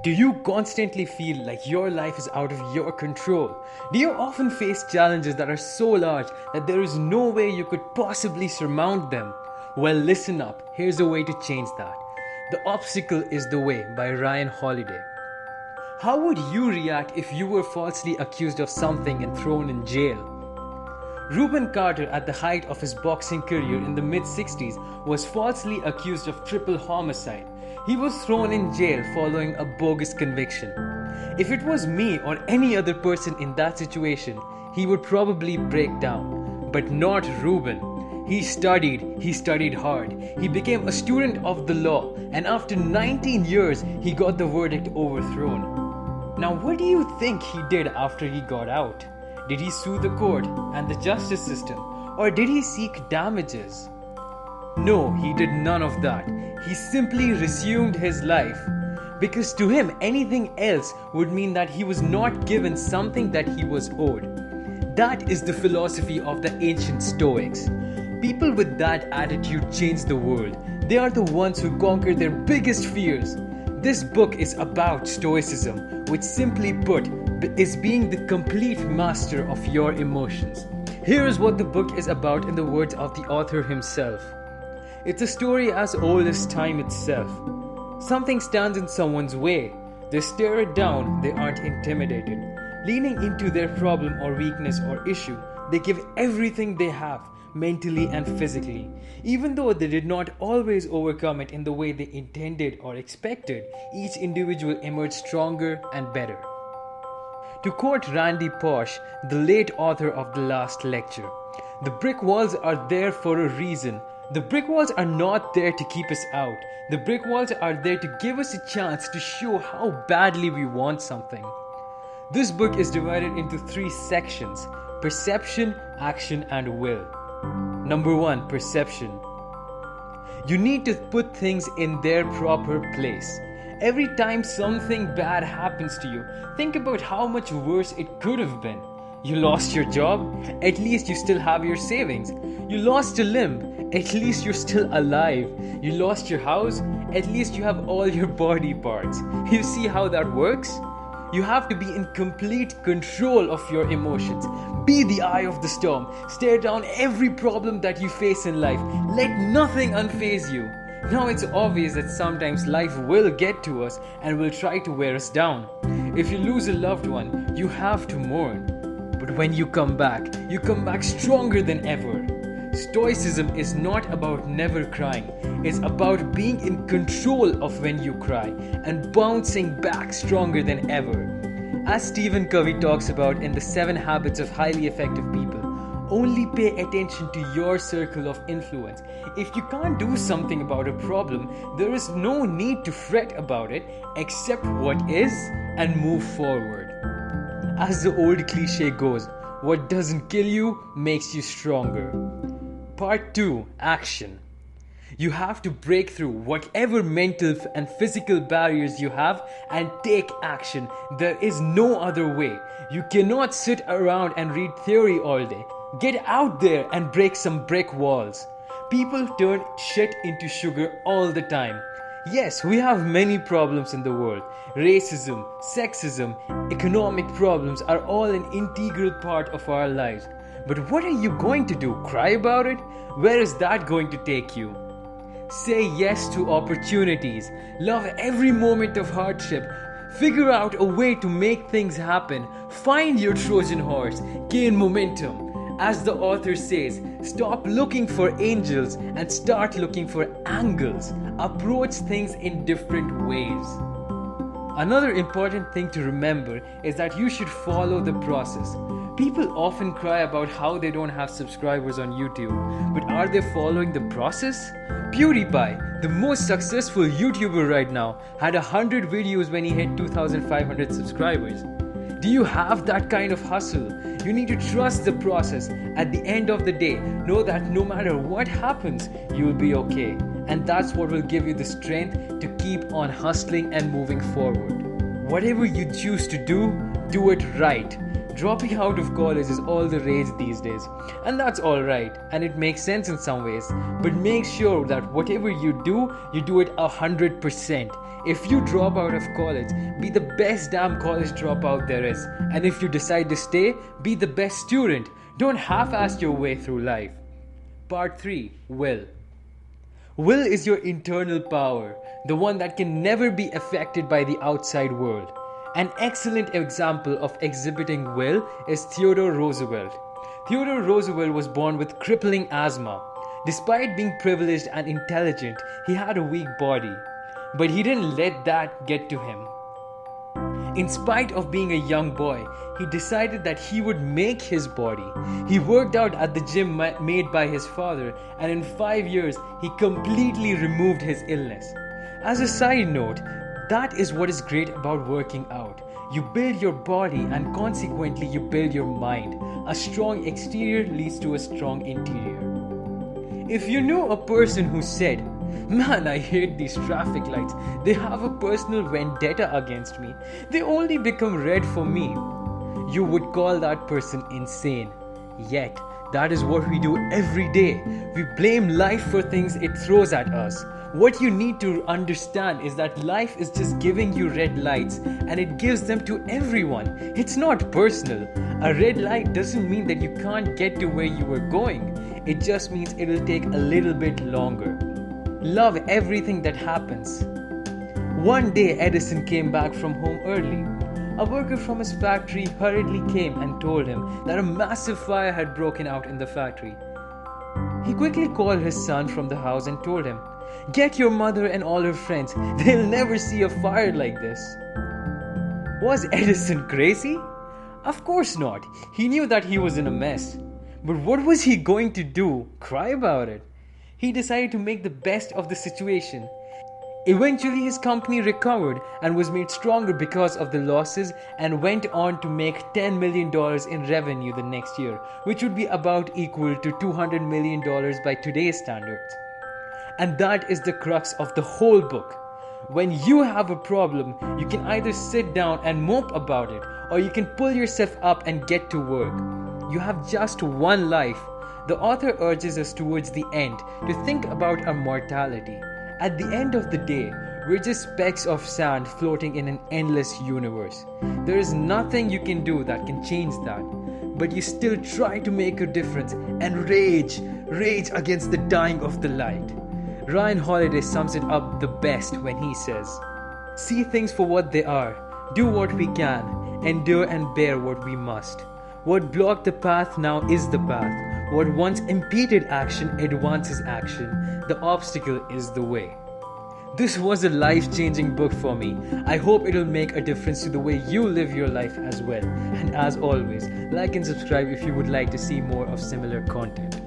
Do you constantly feel like your life is out of your control? Do you often face challenges that are so large that there is no way you could possibly surmount them? Well, listen up. Here's a way to change that. The Obstacle is the Way by Ryan Holiday. How would you react if you were falsely accused of something and thrown in jail? Reuben Carter, at the height of his boxing career in the mid-60s, was falsely accused of triple homicide. He was thrown in jail following a bogus conviction. If it was me or any other person in that situation, he would probably break down. But not Reuben. He studied hard. He became a student of the law, and after 19 years, he got the verdict overthrown. Now, what do you think he did after he got out? Did he sue the court and the justice system, or did he seek damages? No, he did none of that. He simply resumed his life. Because to him, anything else would mean that he was not given something that he was owed. That is the philosophy of the ancient Stoics. People with that attitude change the world. They are the ones who conquer their biggest fears. This book is about Stoicism, which simply put is being the complete master of your emotions. Here is what the book is about in the words of the author himself. It's a story as old as time itself. Something stands in someone's way. They stare it down, they aren't intimidated. Leaning into their problem or weakness or issue, they give everything they have, mentally and physically. Even though they did not always overcome it in the way they intended or expected, each individual emerged stronger and better. To quote Randy Pausch, the late author of the last lecture, "The brick walls are there for a reason. The brick walls are not there to keep us out. The brick walls are there to give us a chance to show how badly we want something." This book is divided into 3 sections: perception, action, and will. Number 1, perception. You need to put things in their proper place. Every time something bad happens to you, think about how much worse it could have been. You lost your job? At least you still have your savings. You lost a limb? At least you're still alive. You lost your house? At least you have all your body parts. You see how that works? You have to be in complete control of your emotions. Be the eye of the storm. Stare down every problem that you face in life. Let nothing unfaze you. Now it's obvious that sometimes life will get to us and will try to wear us down. If you lose a loved one, you have to mourn. But when you come back stronger than ever. Stoicism is not about never crying. It's about being in control of when you cry and bouncing back stronger than ever. As Stephen Covey talks about in The 7 Habits of Highly Effective People, only pay attention to your circle of influence. If you can't do something about a problem, there is no need to fret about it, accept what is and move forward. As the old cliche goes, what doesn't kill you makes you stronger. Part 2, action. You have to break through whatever mental and physical barriers you have and take action. There is no other way. You cannot sit around and read theory all day. Get out there and break some brick walls. People turn shit into sugar all the time. Yes, we have many problems in the world. Racism, sexism, economic problems are all an integral part of our lives. But what are you going to do? Cry about it? Where is that going to take you? Say yes to opportunities. Love every moment of hardship. Figure out a way to make things happen. Find your Trojan horse. Gain momentum. As the author says, stop looking for angels and start looking for angles. Approach things in different ways. Another important thing to remember is that you should follow the process. People often cry about how they don't have subscribers on YouTube, but are they following the process? PewDiePie, the most successful YouTuber right now, had 100 videos when he hit 2,500 subscribers. Do you have that kind of hustle? You need to trust the process. At the end of the day, know that no matter what happens, you will be okay. And that's what will give you the strength to keep on hustling and moving forward. Whatever you choose to do it right. Dropping out of college is all the rage these days, and that's alright, and it makes sense in some ways, but make sure that whatever you do it 100%. If you drop out of college, be the best damn college dropout there is. And if you decide to stay, be the best student. Don't half-ass your way through life. Part 3. Will. Will is your internal power, the one that can never be affected by the outside world. An excellent example of exhibiting will is Theodore Roosevelt. Theodore Roosevelt was born with crippling asthma. Despite being privileged and intelligent, he had a weak body. But he didn't let that get to him. In spite of being a young boy, he decided that he would make his body. He worked out at the gym made by his father, and in 5 years, he completely removed his illness. As a side note, that is what is great about working out. You build your body and consequently you build your mind. A strong exterior leads to a strong interior. If you knew a person who said, "Man, I hate these traffic lights. They have a personal vendetta against me. They only become red for me," you would call that person insane. Yet, that is what we do every day. We blame life for things it throws at us. What you need to understand is that life is just giving you red lights and it gives them to everyone. It's not personal. A red light doesn't mean that you can't get to where you were going. It just means it'll take a little bit longer. Love everything that happens. One day, Edison came back from home early. A worker from his factory hurriedly came and told him that a massive fire had broken out in the factory. He quickly called his son from the house and told him, "Get your mother and all her friends. They'll never see a fire like this." Was Edison crazy? Of course not. He knew that he was in a mess. But what was he going to do? Cry about it? He decided to make the best of the situation. Eventually, his company recovered and was made stronger because of the losses and went on to make $10 million in revenue the next year, which would be about equal to $200 million by today's standards. And that is the crux of the whole book. When you have a problem, you can either sit down and mope about it, or you can pull yourself up and get to work. You have just one life. The author urges us towards the end to think about our mortality. At the end of the day, we're just specks of sand floating in an endless universe. There is nothing you can do that can change that. But you still try to make a difference and rage against the dying of the light. Ryan Holiday sums it up the best when he says, "See things for what they are, do what we can, endure and bear what we must. What blocked the path now is the path. What once impeded action advances action. The obstacle is the way." This was a life-changing book for me. I hope it'll make a difference to the way you live your life as well. And as always, like and subscribe if you would like to see more of similar content.